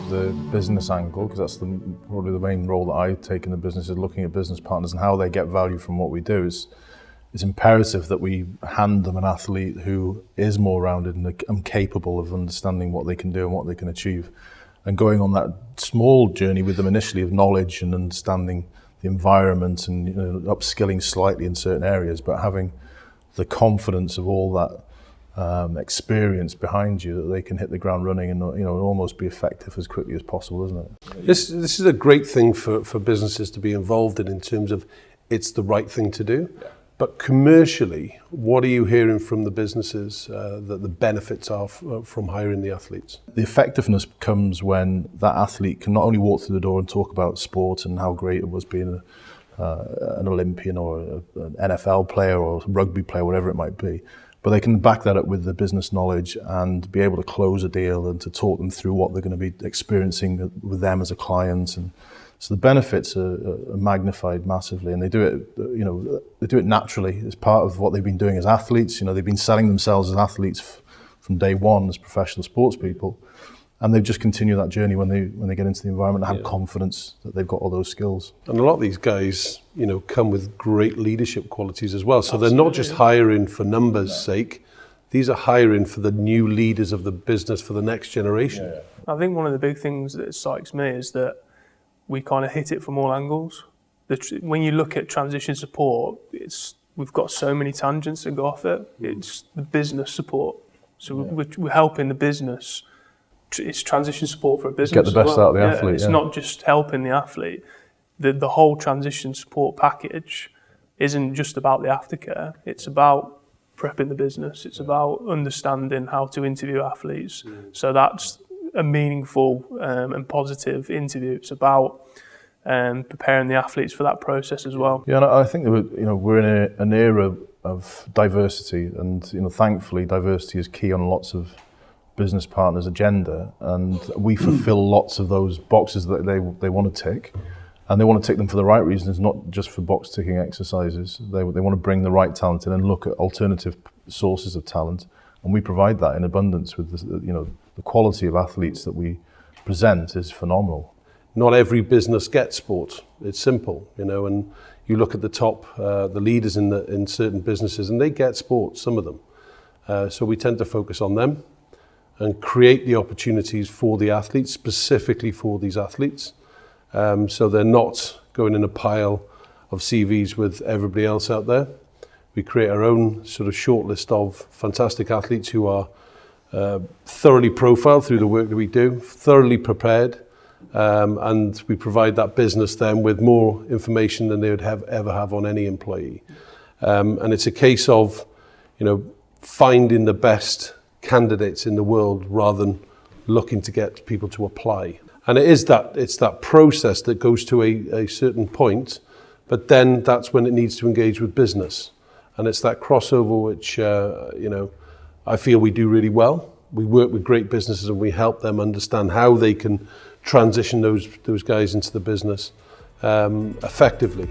the business angle, because that's probably the main role that I take in the business, is looking at business partners and how they get value from what we do. It's imperative that we hand them an athlete who is more rounded and capable of understanding what they can do and what they can achieve. And going on that small journey with them initially of knowledge and understanding the environment and upskilling slightly in certain areas, but having the confidence of all that experience behind you that they can hit the ground running and almost be effective as quickly as possible, isn't it? This is a great thing for businesses to be involved in terms of it's the right thing to do. Yeah. But commercially, what are you hearing from the businesses that the benefits are from hiring the athletes? The effectiveness comes when that athlete can not only walk through the door and talk about sport and how great it was being an Olympian or an NFL player or a rugby player, whatever it might be, but they can back that up with the business knowledge and be able to close a deal and to talk them through what they're going to be experiencing with them as a client. And so the benefits are magnified massively, and they do it, they do it naturally as part of what they've been doing as athletes. They've been selling themselves as athletes from day one as professional sports people, and they've just continued that journey when they get into the environment and have confidence that they've got all those skills. And a lot of these guys, come with great leadership qualities as well. So Absolutely. They're not just hiring for numbers' sake; these are hiring for the new leaders of the business for the next generation. Yeah. I think one of the big things that excites me is that we kind of hit it from all angles. When you look at transition support, we've got so many tangents that go off it. It's the business support. So we're helping the business. It's transition support for a business. Get the best out of the athlete. It's not just helping the athlete. The whole transition support package isn't just about the aftercare. It's about prepping the business. It's about understanding how to interview athletes. So that's a meaningful and positive interview. It's about preparing the athletes for that process as well. Yeah, and I think that we're in an era of diversity, and thankfully diversity is key on lots of business partners' agenda, and we fulfil lots of those boxes that they want to tick, and they want to tick them for the right reasons, not just for box ticking exercises. They want to bring the right talent in and look at alternative sources of talent, and we provide that in abundance with the quality of athletes that we present is phenomenal. Not every business gets sport. It's simple, and you look at the top, the leaders in certain businesses, and they get sport, some of them. So we tend to focus on them and create the opportunities for the athletes, specifically for these athletes. So they're not going in a pile of CVs with everybody else out there. We create our own sort of short list of fantastic athletes who are thoroughly profiled through the work that we do, thoroughly prepared, and we provide that business then with more information than they would ever have on any employee. And it's a case of, finding the best candidates in the world rather than looking to get people to apply. And it's that process that goes to a certain point, but then that's when it needs to engage with business. And it's that crossover which, I feel we do really well. We work with great businesses and we help them understand how they can transition those guys into the business effectively.